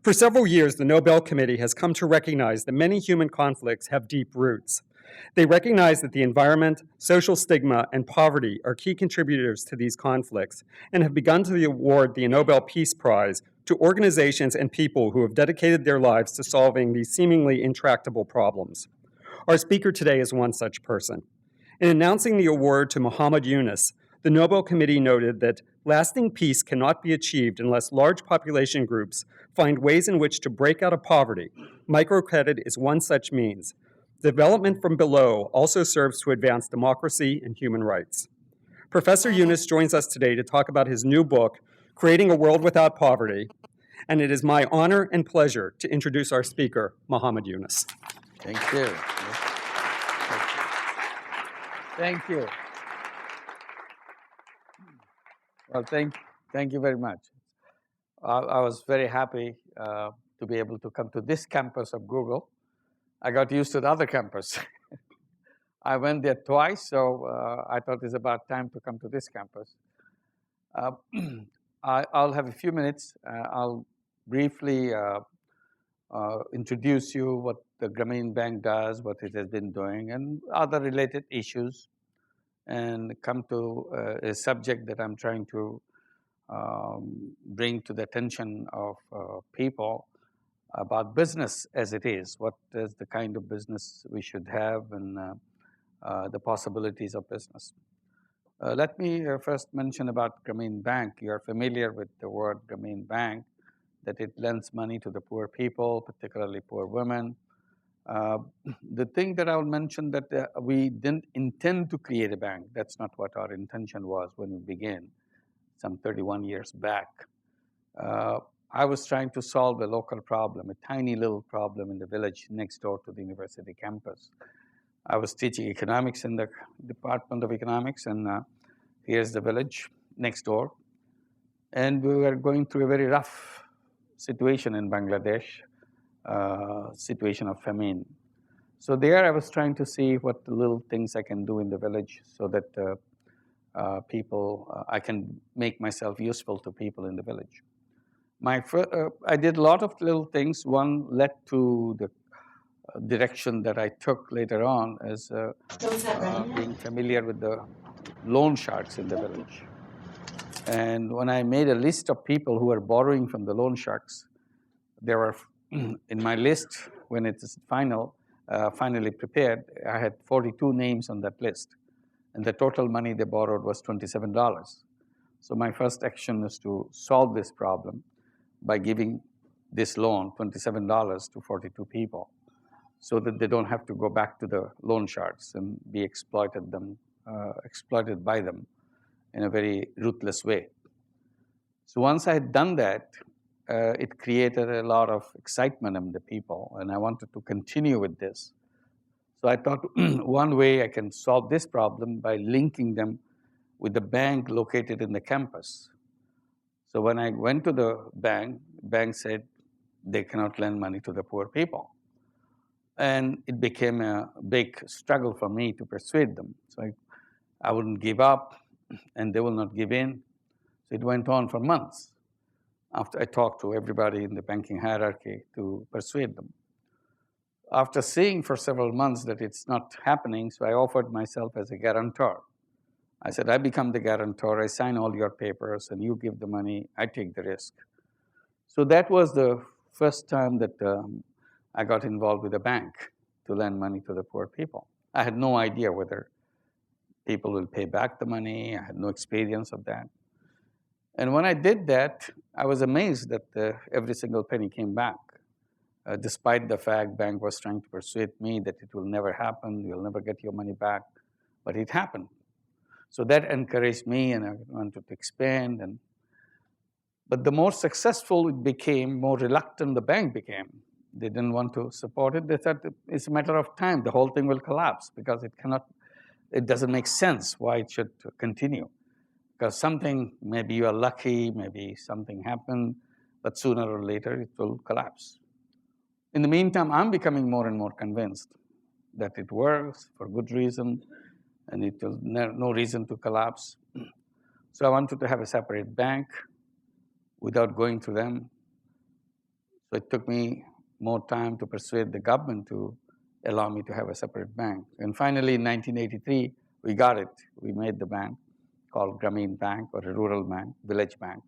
For several years, the Nobel Committee has come to recognize that many human conflicts have deep roots. They recognize that the environment, social stigma, and poverty are key contributors to these conflicts and have begun to award the Nobel Peace Prize to organizations and people who have dedicated their lives to solving these seemingly intractable problems. Our speaker today is one such person. In announcing the award to Muhammad Yunus, the Nobel Committee noted that lasting peace cannot be achieved unless large population groups find ways in which to break out of poverty. Microcredit is one such means. Development from below also serves to advance democracy and human rights. Professor Yunus joins us today to talk about his new book, Creating a World Without Poverty, and it is my honor and pleasure to introduce our speaker, Muhammad Yunus. Thank you. Thank you. Well, thank you very much. I was very happy to be able to come to this campus of Google. I got used to the other campus. I went there twice, so I thought it's about time to come to this campus. I'll have a few minutes. I'll briefly introduce you what the Grameen Bank does, what it has been doing, and other related issues, and come to a subject that I'm trying to bring to the attention of people about business as it is. What is the kind of business we should have, and the possibilities of business. Let me first mention about Grameen Bank. You're familiar with the word Grameen Bank, that it lends money to the poor people, particularly poor women. The thing that I will mention that we didn't intend to create a bank. That's not what our intention was when we began, some 31 years back. I was trying to solve a local problem, a tiny little problem in the village next door to the university campus. I was teaching economics in the Department of Economics, and here's the village next door. And we were going through a very rough situation in Bangladesh, situation of famine. So there I was trying to see what little things I can do in the village so that I can make myself useful to people in the village. I did a lot of little things. One led to the direction that I took later on as being familiar with the loan sharks in the village. And when I made a list of people who were borrowing from the loan sharks, there were, in my list, when it is finally prepared, I had 42 names on that list. And the total money they borrowed was $27. So my first action is to solve this problem by giving this loan, $27, to 42 people, so that they don't have to go back to the loan sharks and be exploited by them in a very ruthless way. So once I had done that, it created a lot of excitement among the people, and I wanted to continue with this. So I thought one way I can solve this problem by linking them with the bank located in the campus. So when I went to the bank said they cannot lend money to the poor people. And it became a big struggle for me to persuade them. So I wouldn't give up, and they will not give in. So it went on for months after I talked to everybody in the banking hierarchy to persuade them. After seeing for several months that it's not happening, so I offered myself as a guarantor. I said, I become the guarantor, I sign all your papers, and you give the money, I take the risk. So that was the first time that I got involved with a bank to lend money to the poor people. I had no idea whether people will pay back the money. I had no experience of that. And when I did that, I was amazed that every single penny came back, despite the fact bank was trying to persuade me that it will never happen, you'll never get your money back, but it happened. So that encouraged me, and I wanted to expand. But the more successful it became, more reluctant the bank became. They didn't want to support it. They thought it's a matter of time. The whole thing will collapse because it doesn't make sense why it should continue. Because something, maybe you are lucky, maybe something happened, but sooner or later it will collapse. In the meantime, I'm becoming more and more convinced that it works for good reason, and it was no reason to collapse. So I wanted to have a separate bank without going to them. So it took me more time to persuade the government to allow me to have a separate bank. And finally, in 1983, we got it. We made the bank called Grameen Bank, or a rural bank, village bank.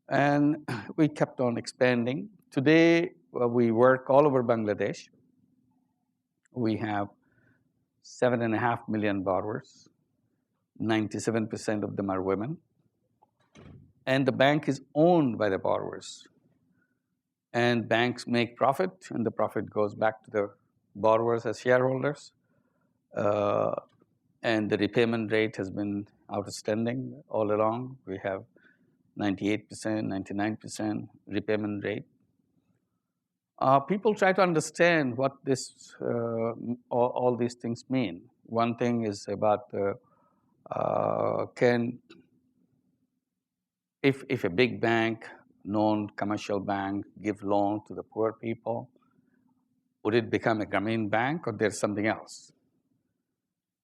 And we kept on expanding. Today, we work all over Bangladesh. We have 7.5 million borrowers. 97% of them are women. And the bank is owned by the borrowers. And banks make profit, and the profit goes back to the borrowers as shareholders. And the repayment rate has been outstanding all along. We have 98%, 99% repayment rate. People try to understand what this, all these things mean. One thing is about if a big bank, known commercial bank, give loan to the poor people, would it become a Grameen Bank, or there's something else?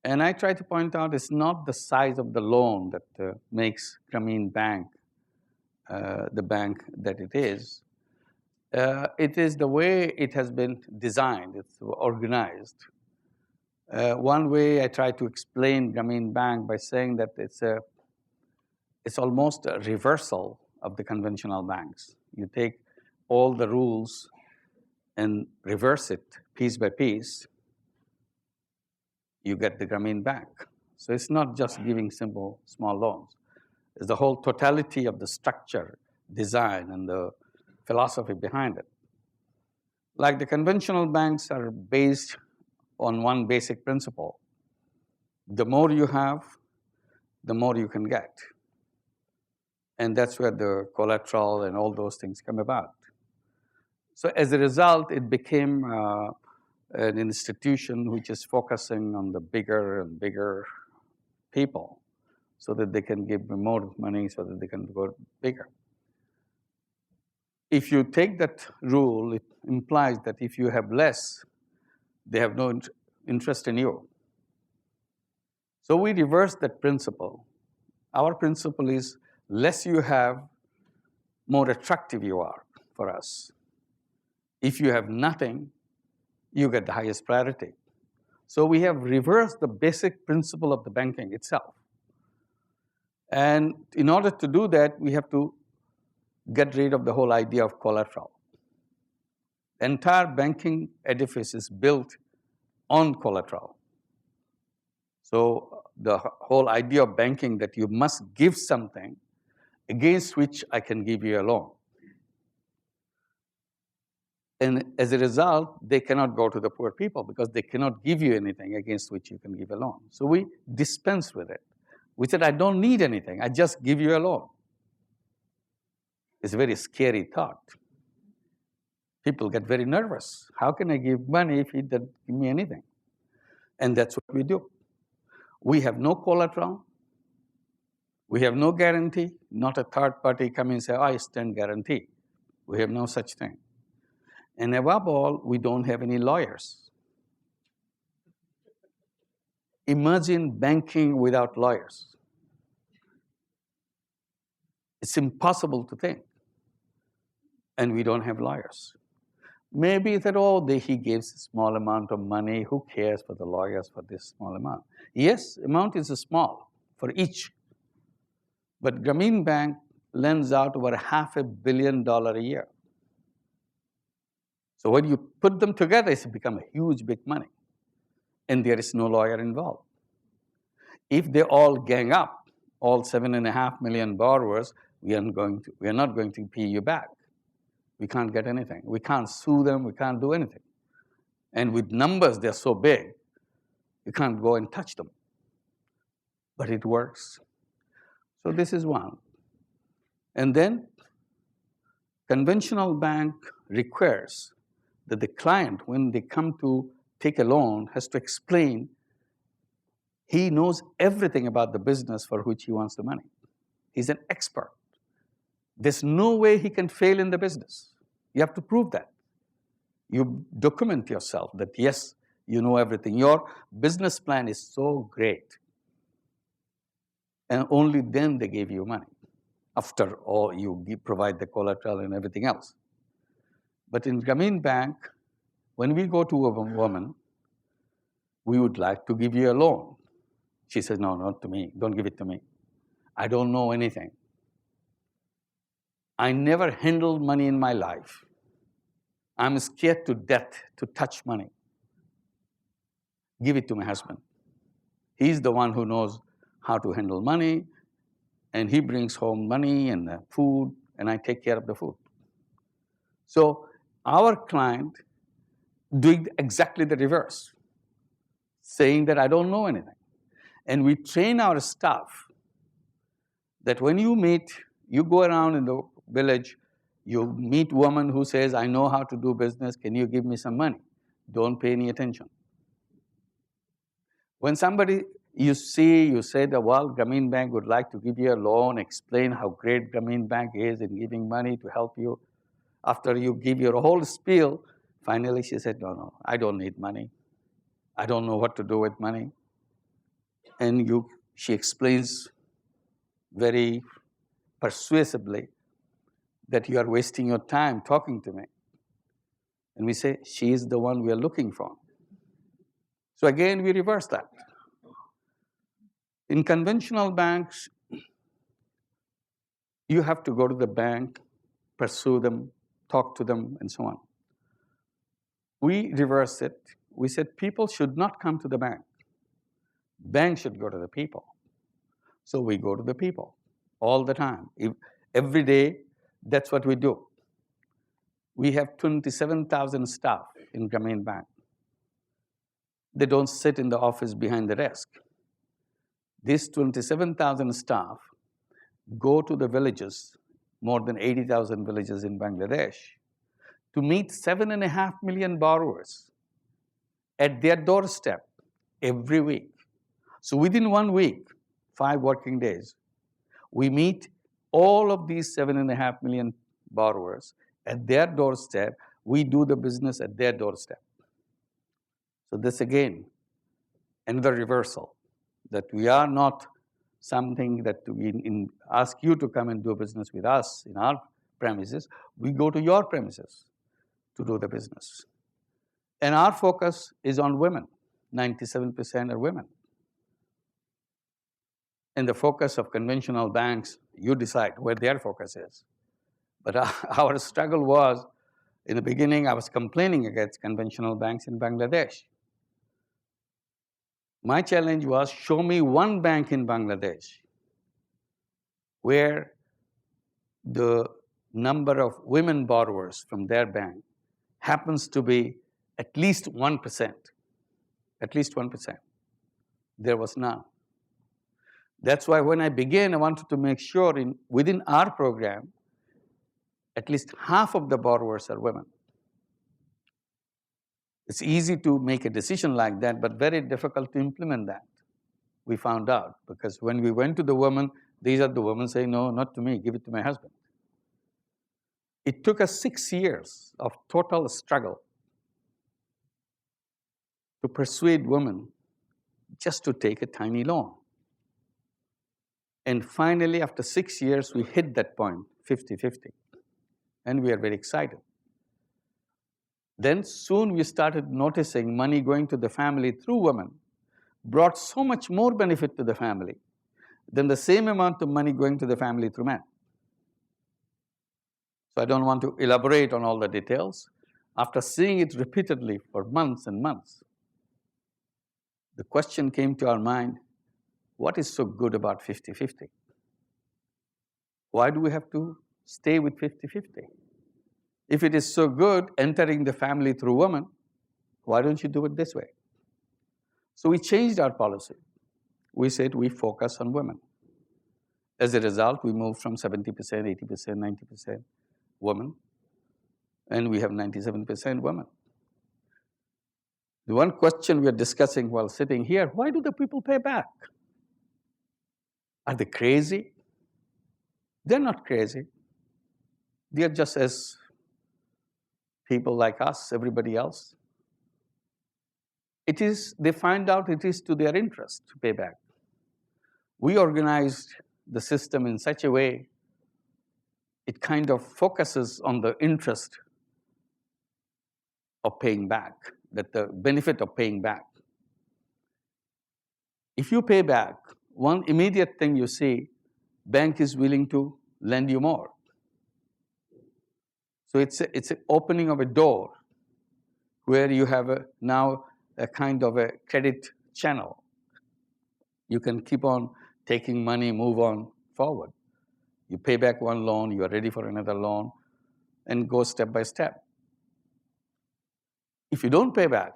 And I try to point out it's not the size of the loan that makes Grameen Bank the bank that it is. It is the way it has been designed, it's organized. One way I try to explain Grameen Bank by saying that it's almost a reversal of the conventional banks. You take all the rules and reverse it piece by piece, you get the Grameen Bank. So it's not just giving simple small loans. It's the whole totality of the structure, design, and the philosophy behind it. Like the conventional banks are based on one basic principle. The more you have, the more you can get. And that's where the collateral and all those things come about. So as a result, it became an institution which is focusing on the bigger and bigger people so that they can give more money so that they can go bigger. If you take that rule, it implies that if you have less, they have no interest in you. So we reverse that principle. Our principle is less you have, more attractive you are for us. If you have nothing, you get the highest priority. So we have reversed the basic principle of the banking itself. And in order to do that, we have to get rid of the whole idea of collateral. The entire banking edifice is built on collateral. So the whole idea of banking that you must give something against which I can give you a loan. And as a result, they cannot go to the poor people because they cannot give you anything against which you can give a loan. So we dispense with it. We said, I don't need anything. I just give you a loan. It's a very scary thought. People get very nervous. How can I give money if he doesn't give me anything? And that's what we do. We have no collateral. We have no guarantee. Not a third party come and say, I stand guarantee. We have no such thing. And above all, we don't have any lawyers. Imagine banking without lawyers. It's impossible to think. And we don't have lawyers. Maybe that, he gives a small amount of money. Who cares for the lawyers for this small amount? Yes, amount is small for each. But Grameen Bank lends out over $500 million a year. So when you put them together, it's become a huge, big money. And there is no lawyer involved. If they all gang up, all 7.5 million borrowers, we are not going to pay you back. We can't get anything. We can't sue them. We can't do anything. And with numbers, they're so big, you can't go and touch them. But it works. So this is one. And then conventional bank requires that the client, when they come to take a loan, has to explain he knows everything about the business for which he wants the money. He's an expert. There's no way he can fail in the business. You have to prove that. You document yourself that, yes, you know everything. Your business plan is so great. And only then they give you money. After all, you provide the collateral and everything else. But in Grameen Bank, when we go to a woman, we would like to give you a loan. She says, no, not to me. Don't give it to me. I don't know anything. I never handled money in my life. I'm scared to death to touch money. Give it to my husband. He's the one who knows how to handle money, and he brings home money and food, and I take care of the food. So our client doing exactly the reverse, saying that I don't know anything. And we train our staff that when you go around in the village, you meet woman who says, I know how to do business, can you give me some money? Don't pay any attention. When somebody you say that, well, Grameen Bank would like to give you a loan, explain how great Grameen Bank is in giving money to help you. After you give your whole spiel, finally she said, no, I don't need money. I don't know what to do with money. And she explains very persuasively that you are wasting your time talking to me. And we say, she is the one we are looking for. So again, we reverse that. In conventional banks, you have to go to the bank, pursue them, talk to them, and so on. We reverse it. We said people should not come to the bank. Bank should go to the people. So we go to the people all the time. Every day, that's what we do. We have 27,000 staff in Grameen Bank. They don't sit in the office behind the desk. These 27,000 staff go to the villages, more than 80,000 villages in Bangladesh, to meet 7.5 million borrowers at their doorstep every week. So within 1 week, 5 working days, we meet all of these 7.5 million borrowers at their doorstep. We do the business at their doorstep. So this again, another reversal, that we are not something that we ask you to come and do business with us in our premises. We go to your premises to do the business. And our focus is on women. 97% are women. And the focus of conventional banks, you decide where their focus is. But our struggle was, in the beginning, I was complaining against conventional banks in Bangladesh. My challenge was, show me one bank in Bangladesh where the number of women borrowers from their bank happens to be at least 1%. At least 1%. There was none. That's why when I began, I wanted to make sure within our program, at least half of the borrowers are women. It's easy to make a decision like that, but very difficult to implement that. We found out, because when we went to the women, these are the women saying, no, not to me, give it to my husband. It took us 6 years of total struggle to persuade women just to take a tiny loan. And finally, after 6 years, we hit that point, 50-50. And we are very excited. Then soon we started noticing money going to the family through women brought so much more benefit to the family than the same amount of money going to the family through men. So I don't want to elaborate on all the details. After seeing it repeatedly for months and months, the question came to our mind, what is so good about 50-50? Why do we have to stay with 50-50? If it is so good entering the family through women, why don't you do it this way? So we changed our policy. We said we focus on women. As a result, we moved from 70%, 80%, 90% women, and we have 97% women. The one question we are discussing while sitting here, why do the people pay back? Are they crazy? They're not crazy. They're just as people like us, everybody else. They find out it is to their interest to pay back. We organized the system in such a way, it kind of focuses on the interest of paying back, that the benefit of paying back. If you pay back, one immediate thing you see, bank is willing to lend you more. So it's an opening of a door where you have now a kind of a credit channel. You can keep on taking money, move on forward. You pay back one loan, you are ready for another loan, and go step by step. If you don't pay back,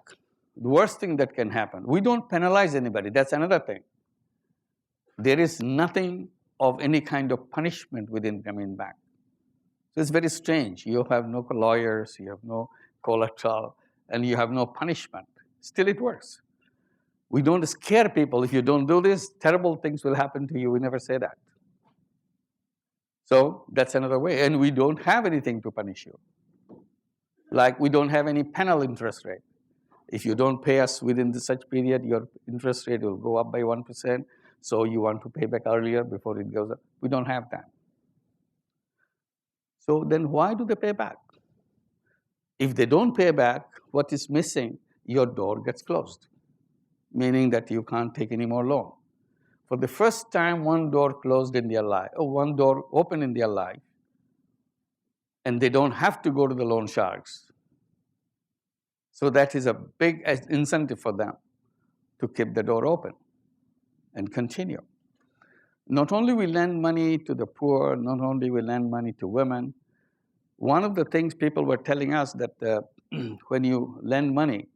the worst thing that can happen, we don't penalize anybody. That's another thing. There is nothing of any kind of punishment within Grameen Bank. So it's very strange. You have no lawyers, you have no collateral, and you have no punishment. Still it works. We don't scare people. If you don't do this, terrible things will happen to you. We never say that. So that's another way. And we don't have anything to punish you. Like we don't have any penal interest rate. If you don't pay us within such period, your interest rate will go up by 1%. So you want to pay back earlier before it goes up. We don't have that. So then why do they pay back? If they don't pay back, what is missing? Your door gets closed, meaning that you can't take any more loan. For the first time, one door closed in their life, or one door open in their life, and they don't have to go to the loan sharks. So that is a big incentive for them to keep the door open and continue. Not only we lend money to the poor, not only we lend money to women. One of the things people were telling us that when you lend money,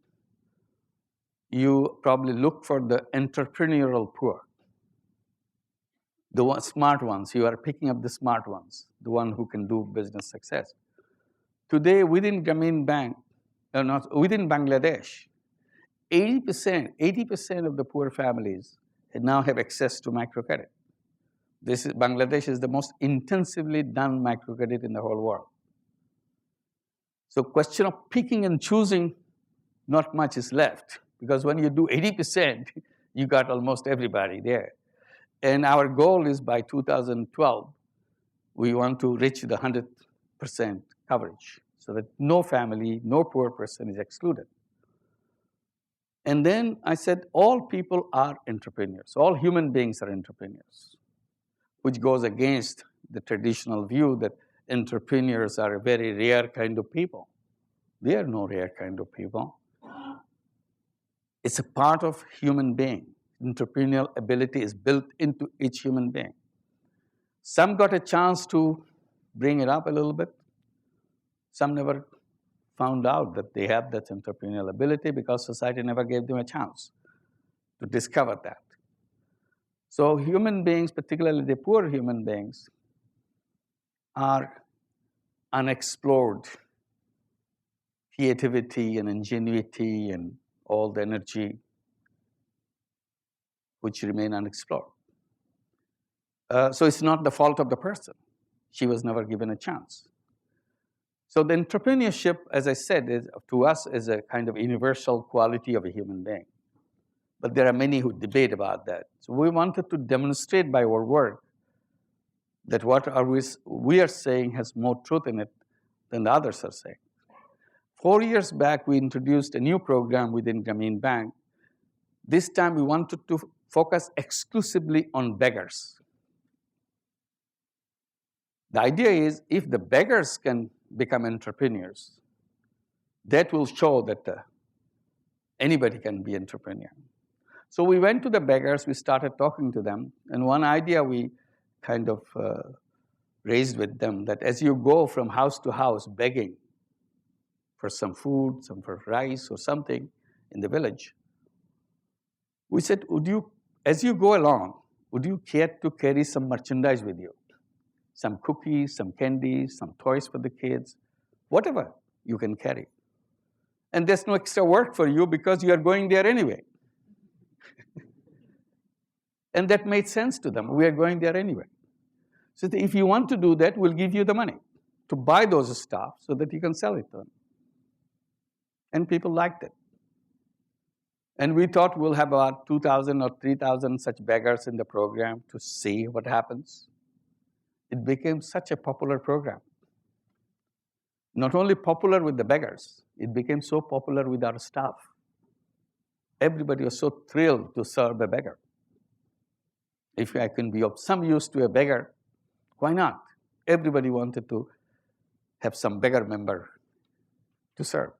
you probably look for the entrepreneurial poor, the smart ones. You are picking up the smart ones, the one who can do business success. Today, within Grameen Bank, within Bangladesh, 80% of the poor families now have access to microcredit. Bangladesh is the most intensively done microcredit in the whole world. So question of picking and choosing, not much is left. Because when you do 80%, you got almost everybody there. And our goal is by 2012, we want to reach the 100% coverage so that no family, no poor person is excluded. And then I said, all people are entrepreneurs. All human beings are entrepreneurs, which goes against the traditional view that entrepreneurs are a very rare kind of people. They are no rare kind of people. It's a part of human being. Entrepreneurial ability is built into each human being. Some got a chance to bring it up a little bit. Some never found out that they have that entrepreneurial ability because society never gave them a chance to discover that. So human beings, particularly the poor human beings, are unexplored creativity and ingenuity and all the energy which remain unexplored. So it's not the fault of the person. She was never given a chance. So the entrepreneurship, as I said, to us is a kind of universal quality of a human being. But there are many who debate about that. So we wanted to demonstrate by our work that what we are saying has more truth in it than the others are saying. 4 years back, we introduced a new program within Grameen Bank. This time, we wanted to focus exclusively on beggars. The idea is if the beggars can become entrepreneurs, that will show that anybody can be entrepreneur. So we went to the beggars, we started talking to them, and one idea we kind of raised with them that as you go from house to house begging for some food, some for rice or something in the village, we said, as you go along, would you care to carry some merchandise with you? Some cookies, some candies, some toys for the kids, whatever you can carry. And there's no extra work for you because you are going there anyway. And that made sense to them. We are going there anyway. So if you want to do that, we'll give you the money to buy those stuff so that you can sell it to them. And people liked it. And we thought we'll have about 2,000 or 3,000 such beggars in the program to see what happens. It became such a popular program. Not only popular with the beggars, it became so popular with our staff. Everybody was so thrilled to serve a beggar. If I can be of some use to a beggar, why not? Everybody wanted to have some beggar member to serve.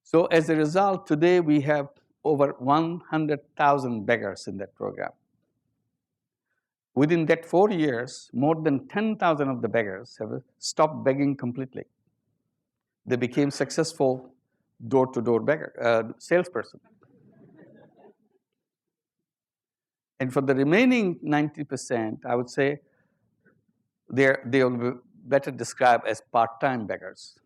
So as a result, today we have over 100,000 beggars in that program. Within that 4 years, more than 10,000 of the beggars have stopped begging completely. They became successful door-to-door beggar salesperson. And for the remaining 90%, I would say they will be better described as part-time beggars,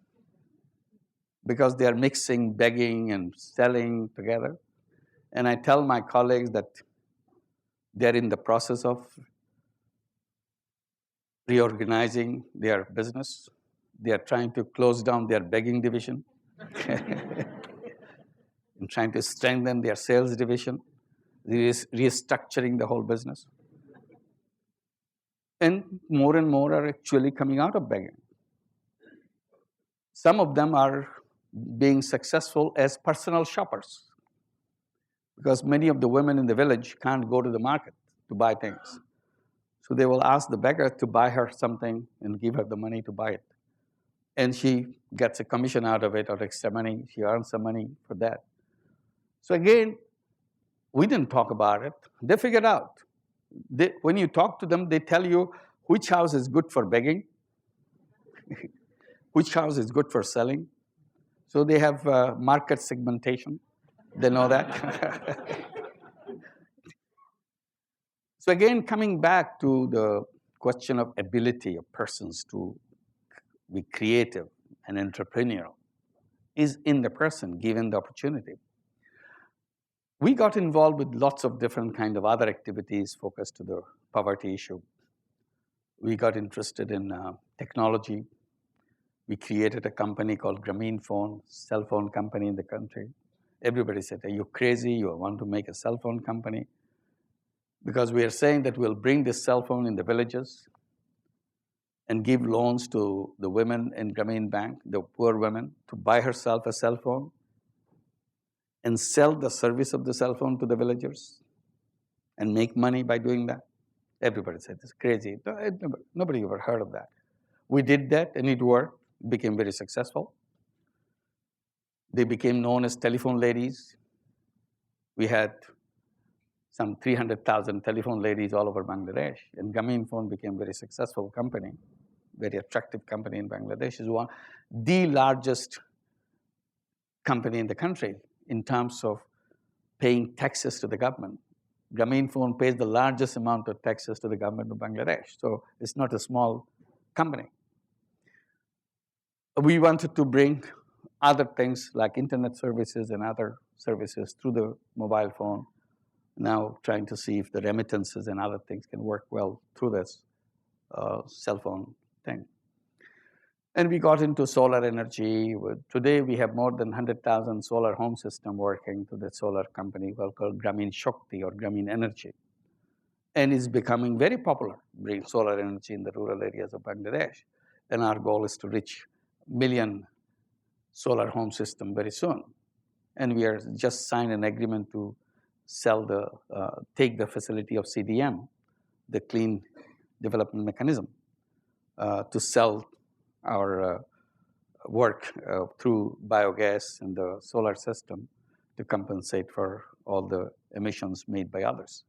because they are mixing begging and selling together. And I tell my colleagues that they're in the process of reorganizing their business. They are trying to close down their begging division and trying to strengthen their sales division, restructuring the whole business. And more are actually coming out of begging. Some of them are being successful as personal shoppers, because many of the women in the village can't go to the market to buy things. So they will ask the beggar to buy her something and give her the money to buy it. And she gets a commission out of it, or extra money. She earns some money for that. So again, we didn't talk about it. They figured out. When you talk to them, they tell you which house is good for begging, which house is good for selling. So they have market segmentation. They know that. So again, coming back to the question of ability of persons to be creative and entrepreneurial is in the person, given the opportunity. We got involved with lots of different kind of other activities focused to the poverty issue. We got interested in technology. We created a company called Grameen Phone, cell phone company in the country. Everybody said, are you crazy? You want to make a cell phone company? Because we are saying that we'll bring this cell phone in the villages and give loans to the women in Grameen Bank, the poor women, to buy herself a cell phone and sell the service of the cell phone to the villagers and make money by doing that. Everybody said, it's crazy. Nobody ever heard of that. We did that, and it worked, became very successful. They became known as telephone ladies. We had some 300,000 telephone ladies all over Bangladesh. And Grameen Phone became a very successful company, very attractive company in Bangladesh. It's the largest company in the country in terms of paying taxes to the government. Grameen Phone pays the largest amount of taxes to the government of Bangladesh. So it's not a small company. We wanted to bring other things like internet services and other services through the mobile phone. Now trying to see if the remittances and other things can work well through this cell phone thing. And we got into solar energy. Today we have more than 100,000 solar home system working to the solar company called Grameen Shakti or Grameen Energy. And it's becoming very popular, bring solar energy in the rural areas of Bangladesh. And our goal is to reach 1 million solar home system very soon. And we are just signed an agreement to take the facility of CDM, the Clean Development Mechanism, to sell our work through biogas and the solar system to compensate for all the emissions made by others.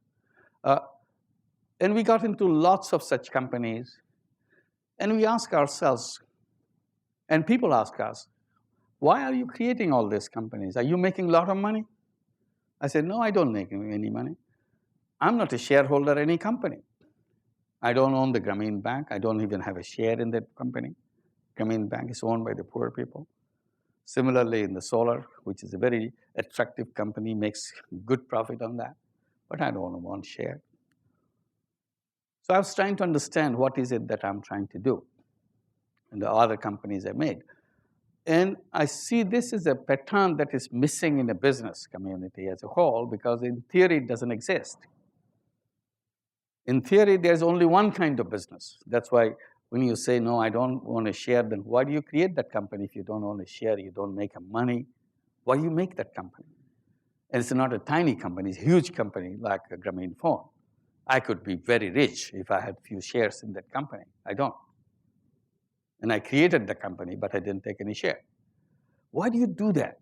And we got into lots of such companies, and we ask ourselves, and people ask us, why are you creating all these companies? Are you making a lot of money? I said, no, I don't make any money. I'm not a shareholder in any company. I don't own the Grameen Bank. I don't even have a share in that company. Grameen Bank is owned by the poor people. Similarly, in the solar, which is a very attractive company, makes good profit on that, but I don't want share. So I was trying to understand what is it that I'm trying to do in the other companies I made. And I see this is a pattern that is missing in the business community as a whole, because in theory it doesn't exist. In theory, there's only one kind of business. That's why When you say, no, I don't want to share, then why do you create that company if you don't want to share, you don't make money? Why do you make that company? And it's not a tiny company, it's a huge company like a Grameen Phone. I could be very rich if I had few shares in that company. I don't. And I created the company, but I didn't take any share. Why do you do that?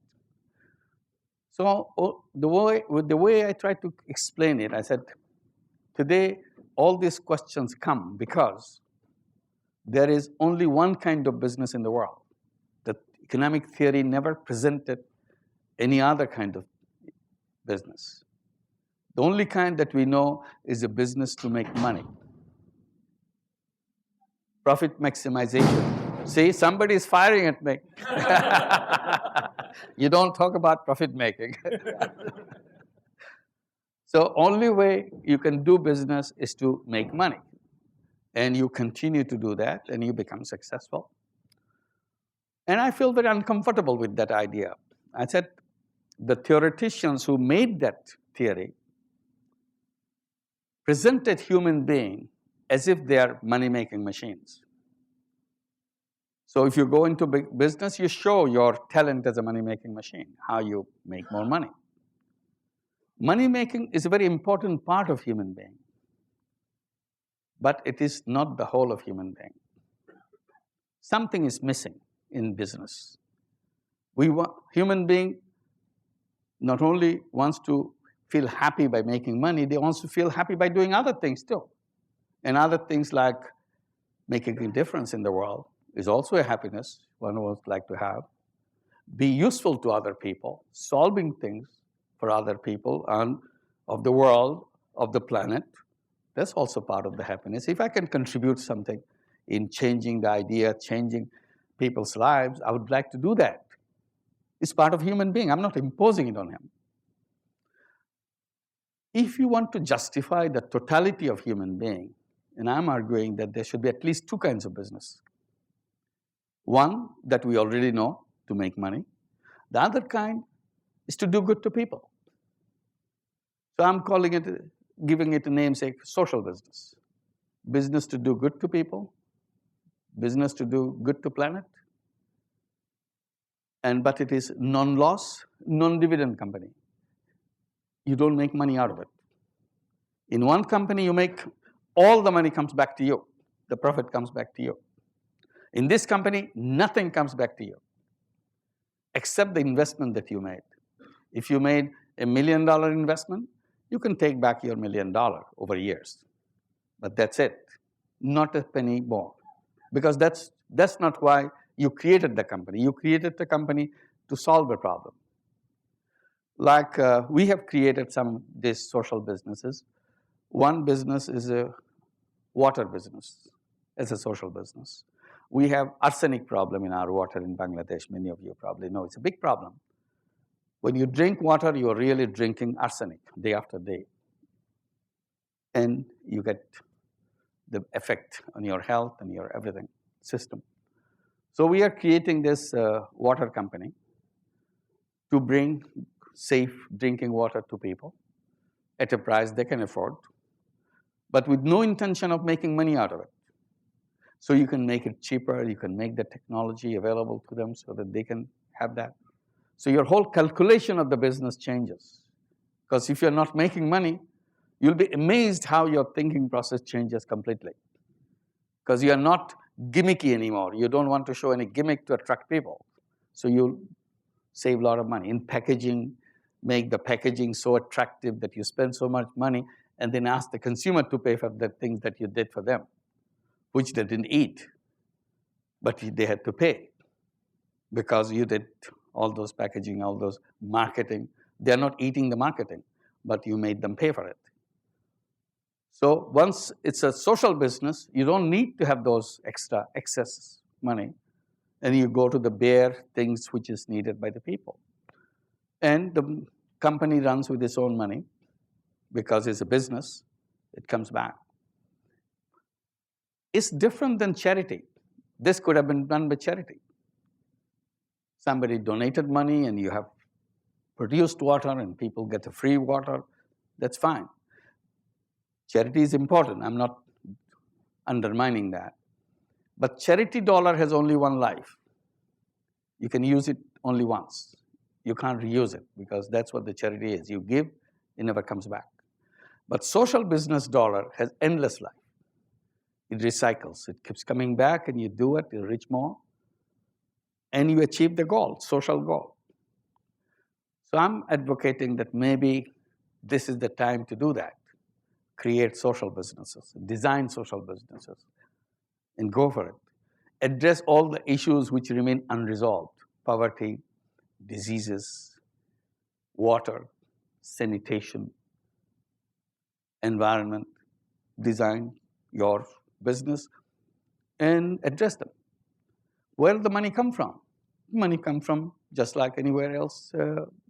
So the way I tried to explain it, I said, today all these questions come because there is only one kind of business in the world. The economic theory never presented any other kind of business. The only kind that we know is a business to make money. Profit maximization. See, somebody is firing at me. You don't talk about profit making. So only way you can do business is to make money. And you continue to do that, and you become successful. And I feel very uncomfortable with that idea. I said, the theoreticians who made that theory presented human being as if they are money-making machines. So if you go into big business, you show your talent as a money-making machine, how you make more money. Money-making is a very important part of human being, but it is not the whole of human being. Something is missing in business. Human being not only wants to feel happy by making money, they want to feel happy by doing other things too. And other things like making a difference in the world is also a happiness one would like to have. Be useful to other people, solving things for other people and of the world, of the planet, that's also part of the happiness. If I can contribute something in changing the idea, changing people's lives, I would like to do that. It's part of human being. I'm not imposing it on him. If you want to justify the totality of human being, and I'm arguing that there should be at least two kinds of business. One that we already know, to make money. The other kind is to do good to people. So I'm calling it, giving it a namesake, social business. Business to do good to people, business to do good to planet, but it is non-loss, non-dividend company. You don't make money out of it. In one company, you make, all the money comes back to you. The profit comes back to you. In this company, nothing comes back to you, except the investment that you made. If you made $1 million investment, you can take back your $1 million over years. But that's it, not a penny more. Because that's not why you created the company. You created the company to solve a problem. Like we have created some of these social businesses. One business is a water business, as a social business. We have arsenic problem in our water in Bangladesh. Many of you probably know it's a big problem. When you drink water, you are really drinking arsenic day after day. And you get the effect on your health and your everything system. So we are creating this water company to bring safe drinking water to people at a price they can afford, but with no intention of making money out of it. So you can make it cheaper, you can make the technology available to them so that they can have that. So your whole calculation of the business changes. Because if you're not making money, you'll be amazed how your thinking process changes completely. Because you're not gimmicky anymore. You don't want to show any gimmick to attract people. So you'll save a lot of money. In packaging, make the packaging so attractive that you spend so much money and then ask the consumer to pay for the things that you did for them, which they didn't eat, but they had to pay because you did all those packaging, all those marketing. They're not eating the marketing, but you made them pay for it. So once it's a social business, you don't need to have those extra excess money, and you go to the bare things which is needed by the people. And the company runs with its own money because it's a business, it comes back. It's different than charity. This could have been done by charity. Somebody donated money and you have produced water and people get the free water, that's fine. Charity is important, I'm not undermining that. But charity dollar has only one life. You can use it only once. You can't reuse it because that's what the charity is. You give, it never comes back. But social business dollar has endless life. It recycles. It keeps coming back and you do it, you reach more, and you achieve the goal, social goal. So I'm advocating that maybe this is the time to do that. Create social businesses, design social businesses, and go for it. Address all the issues which remain unresolved: poverty, diseases, water, sanitation, environment. Design your business and address them. Where does the money come from? Money come from just like anywhere else,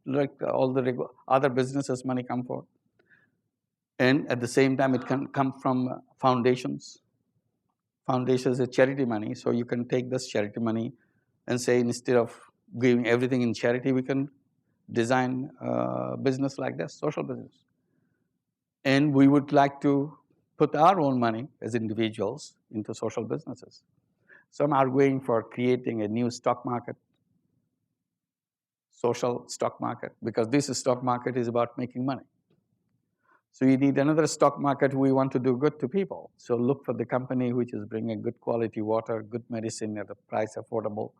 like all the other businesses money come for. And at the same time, it can come from foundations. Foundations is charity money, so you can take this charity money and say, instead of giving everything in charity, we can design a business like this, social business. And we would like to put our own money as individuals into social businesses. So I'm arguing for creating a new stock market, social stock market, because this stock market is about making money. So you need another stock market. We want to do good to people. So look for the company which is bringing good quality water, good medicine at a price affordable,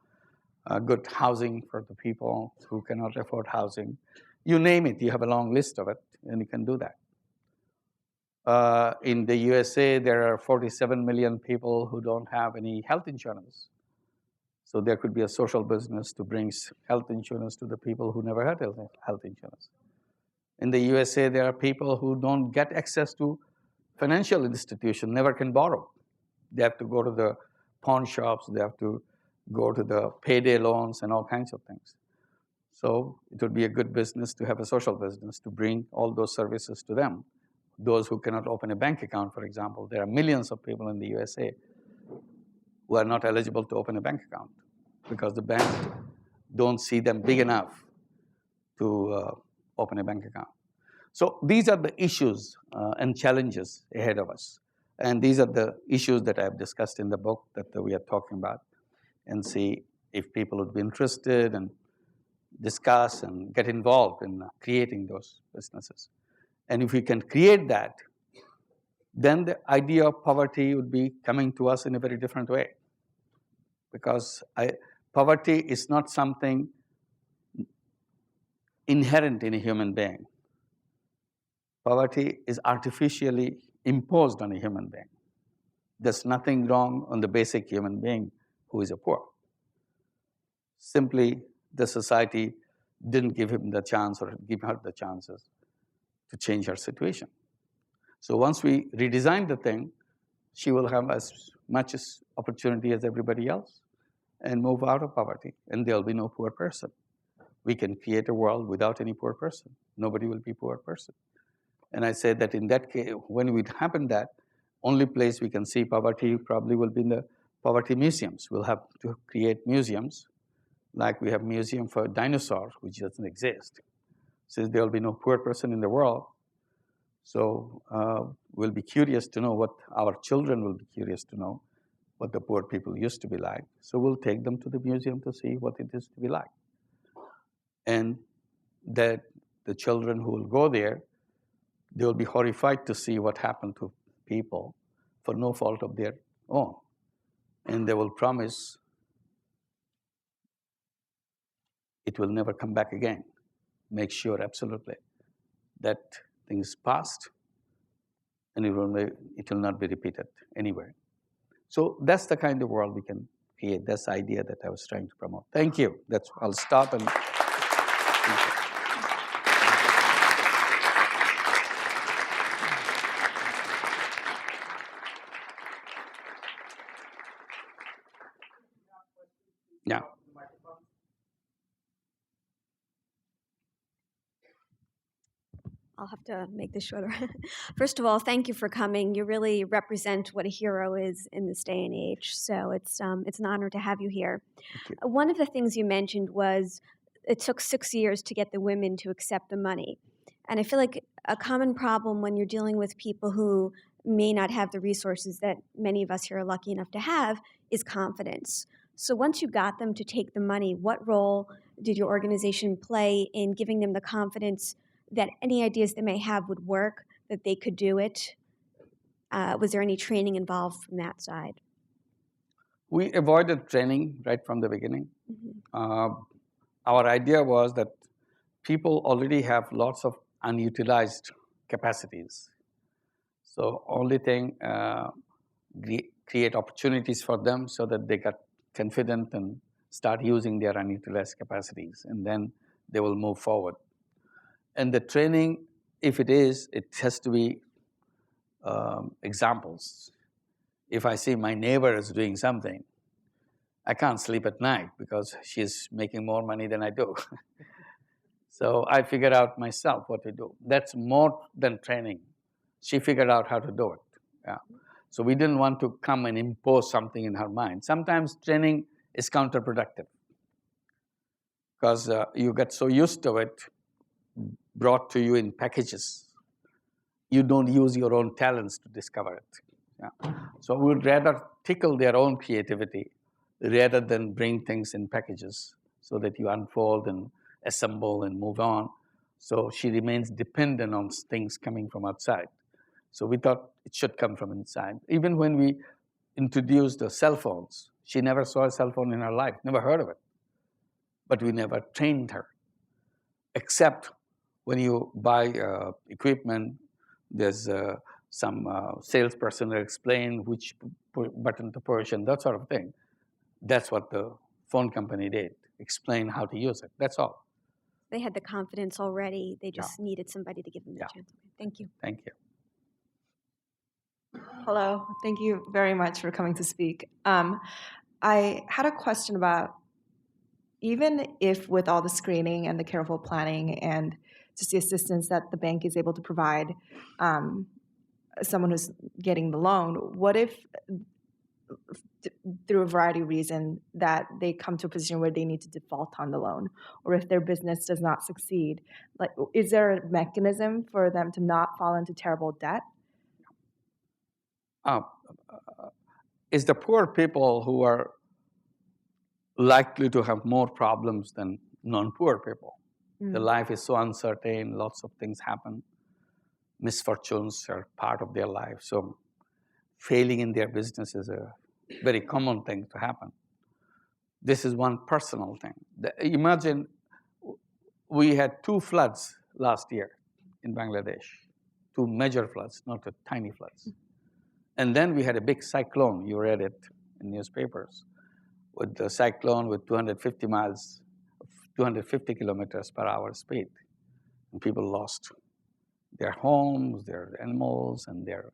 good housing for the people who cannot afford housing. You name it, you have a long list of it, and you can do that. In the USA, there are 47 million people who don't have any health insurance. So there could be a social business to bring health insurance to the people who never had health insurance. In the USA, there are people who don't get access to financial institutions, never can borrow. They have to go to the pawn shops, they have to go to the payday loans and all kinds of things. So it would be a good business to have a social business to bring all those services to them. Those who cannot open a bank account, for example, there are millions of people in the USA who are not eligible to open a bank account because the banks don't see them big enough to open a bank account. So these are the issues and challenges ahead of us. And these are the issues that I've discussed in the book that we are talking about, and see if people would be interested and discuss and get involved in creating those businesses. And if we can create that, then the idea of poverty would be coming to us in a very different way. Because poverty is not something inherent in a human being. Poverty is artificially imposed on a human being. There's nothing wrong on the basic human being who is a poor. Simply, the society didn't give him the chance or give her the chances to change her situation. So once we redesign the thing, she will have as much opportunity as everybody else and move out of poverty, and there'll be no poor person. We can create a world without any poor person. Nobody will be a poor person. And I said that in that case, when it would happen, that only place we can see poverty probably will be in the poverty museums. We'll have to create museums, like we have a museum for dinosaurs, which doesn't exist. Since there will be no poor person in the world, so we'll be curious to know what our children will be curious to know what the poor people used to be like. So we'll take them to the museum to see what it is to be like. And that the children who will go there, they will be horrified to see what happened to people for no fault of their own. And they will promise it will never come back again. Make sure absolutely that thing is past and it will not be repeated anywhere. So that's the kind of world we can create. That's the idea that I was trying to promote. Thank you. I'll stop and. Yeah. I'll have to make this shorter. First of all, thank you for coming. You really represent what a hero is in this day and age. So it's an honor to have you here. One of the things you mentioned was it took 6 years to get the women to accept the money. And I feel like a common problem when you're dealing with people who may not have the resources that many of us here are lucky enough to have is confidence. So once you got them to take the money, what role did your organization play in giving them the confidence that any ideas they may have would work, that they could do it? Was there any training involved from that side? We avoided training right from the beginning. Mm-hmm. Our idea was that people already have lots of unutilized capacities. So only thing, create opportunities for them so that they get confident and start using their unutilized capacities, and then they will move forward. And the training, if it has to be examples. If I see my neighbor is doing something, I can't sleep at night because she's making more money than I do. So I figured out myself what to do. That's more than training. She figured out how to do it. Yeah. So we didn't want to come and impose something in her mind. Sometimes training is counterproductive because you get so used to it, brought to you in packages. You don't use your own talents to discover it. Yeah. So we would rather tickle their own creativity rather than bring things in packages so that you unfold and assemble and move on. So she remains dependent on things coming from outside. So we thought it should come from inside. Even when we introduced the cell phones, she never saw a cell phone in her life, never heard of it. But we never trained her, except when you buy equipment, there's some salesperson will explain which button to push and that sort of thing. That's what the phone company did, explain how to use it. That's all. They had the confidence already. They just needed somebody to give them the chance. Thank you. Thank you. Hello. Thank you very much for coming to speak. I had a question about, even if with all the screening and the careful planning and just the assistance that the bank is able to provide someone who's getting the loan, what if through a variety of reasons that they come to a position where they need to default on the loan, or if their business does not succeed? Like, is there a mechanism for them to not fall into terrible debt? It's the poor people who are likely to have more problems than non-poor people. The life is so uncertain, lots of things happen. Misfortunes are part of their life. So failing in their business is a very common thing to happen. This is one personal thing. Imagine we had 2 floods last year in Bangladesh, 2 major floods, not a tiny floods. And then we had a big cyclone. You read it in newspapers. With the cyclone with 250 kilometers per hour speed. And people lost their homes, their animals, and their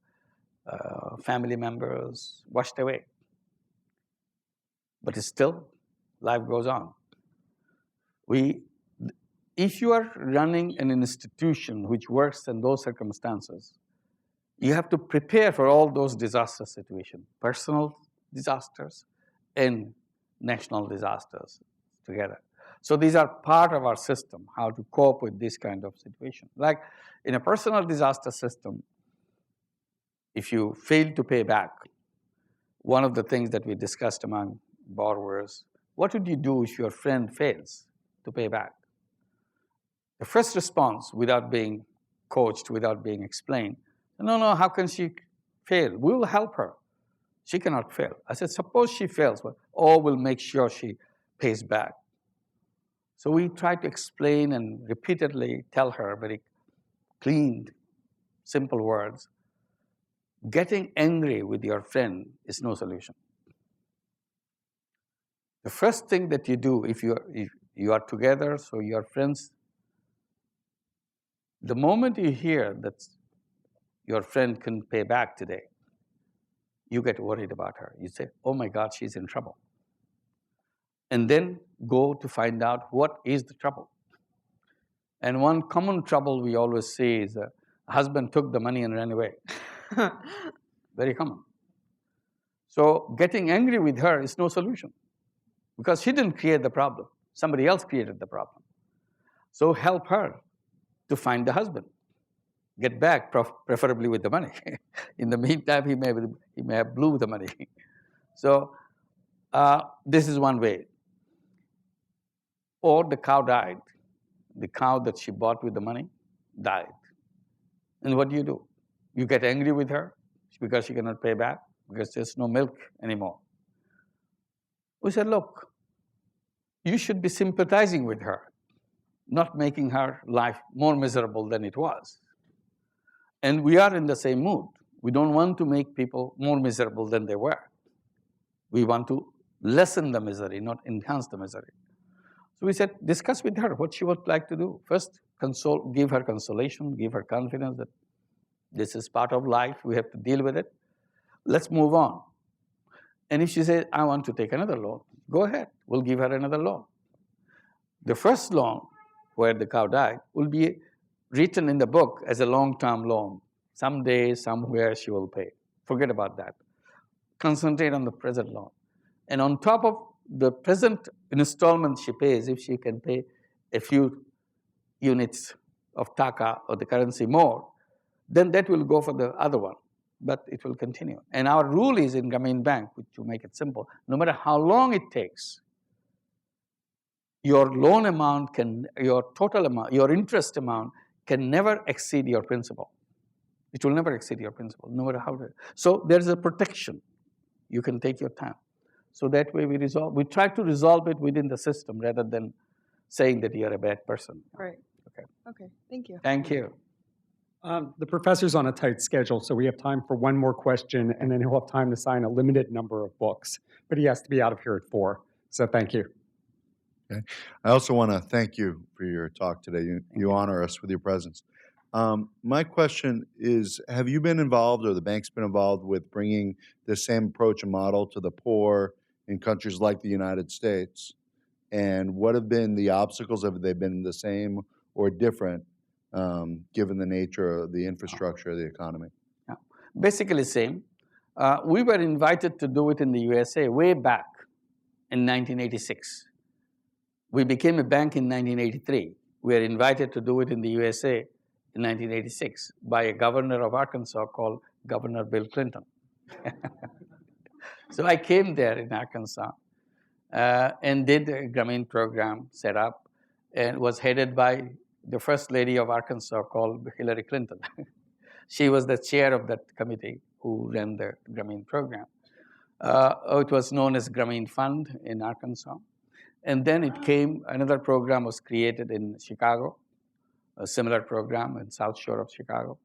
family members washed away. But still, life goes on. If you are running an institution which works in those circumstances, you have to prepare for all those disaster situations, personal disasters and national disasters together. So these are part of our system, how to cope with this kind of situation. Like in a personal disaster system, if you fail to pay back, one of the things that we discussed among borrowers, what would you do if your friend fails to pay back? The first response, without being coached, without being explained, no, how can she fail? We will help her. She cannot fail. I said, suppose she fails, we'll make sure she pays back. So we try to explain and repeatedly tell her very clean, simple words. Getting angry with your friend is no solution. The first thing that you do if you are together, so you are friends, the moment you hear that your friend couldn't pay back today, you get worried about her. You say, oh my God, she's in trouble. And then go to find out what is the trouble. And one common trouble we always see is a husband took the money and ran away. Very common. So getting angry with her is no solution because she didn't create the problem. Somebody else created the problem. So help her to find the husband. get back, preferably with the money. In the meantime, he may have blew the money. So this is one way. Or the cow died. The cow that she bought with the money died. And what do? You get angry with her because she cannot pay back, because there's no milk anymore. We said, look, you should be sympathizing with her, not making her life more miserable than it was. And we are in the same mood. We don't want to make people more miserable than they were. We want to lessen the misery, not enhance the misery. So we said, discuss with her what she would like to do. First, give her consolation, give her confidence that this is part of life, we have to deal with it. Let's move on. And if she says, I want to take another loan, go ahead, we'll give her another loan. The first loan, where the cow died, will be written in the book as a long-term loan. Someday, somewhere, she will pay. Forget about that. Concentrate on the present loan. And on top of the present installment she pays, if she can pay a few units of taka or the currency more, then that will go for the other one, but it will continue. And our rule is in Grameen Bank, to make it simple, no matter how long it takes, your loan amount your total amount, your interest amount can never exceed your principal. It will never exceed your principal, no matter how. So there's a protection. You can take your time. So that way we try to resolve it within the system rather than saying that you're a bad person. Right. Okay, thank you. Thank you. The professor's on a tight schedule, so we have time for one more question, and then he'll have time to sign a limited number of books. But he has to be out of here at 4, so thank you. Okay. I also want to thank you for your talk today. You honor us with your presence. My question is, have you been involved, or the bank's been involved with bringing the same approach and model to the poor in countries like the United States? And what have been the obstacles? Have they been the same or different, given the nature of the infrastructure of the economy? Yeah. Basically same. We were invited to do it in the USA way back in 1986. We became a bank in 1983. We were invited to do it in the USA in 1986 by a governor of Arkansas called Governor Bill Clinton. So I came there in Arkansas and did a Grameen program set up, and was headed by the first lady of Arkansas called Hillary Clinton. She was the chair of that committee who ran the Grameen program. It was known as Grameen Fund in Arkansas. And then another program was created in Chicago, a similar program in South Shore of Chicago.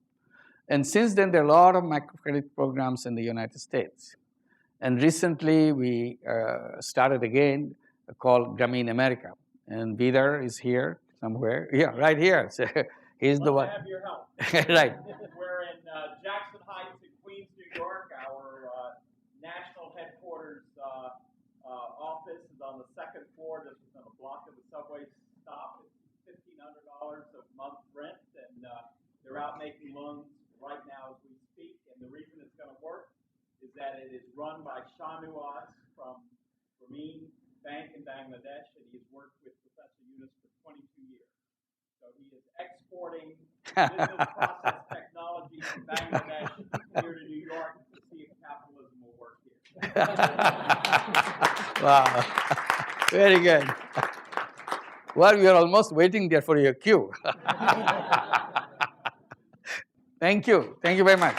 And since then, there are a lot of microcredit programs in the United States. And recently, we started again called Grameen America. And Vidar is here somewhere. Yeah, right here. So he's the one. I have your help. Right. We're in Jackson Heights in Queens, New York. Our national headquarters office is on the second floor, just within a block of the subway stop. It's $1,500 a month rent, and they're out making loans right now as we speak. And the reason it's going to work is that it is run by Shahnawaz from Grameen Bank in Bangladesh, and he's worked with Professor Yunus for 22 years. So he is exporting business process technology from Bangladesh here to New York to see if capitalism will work here. Wow. Very good. Well, we are almost waiting there for your cue. Thank you. Thank you very much.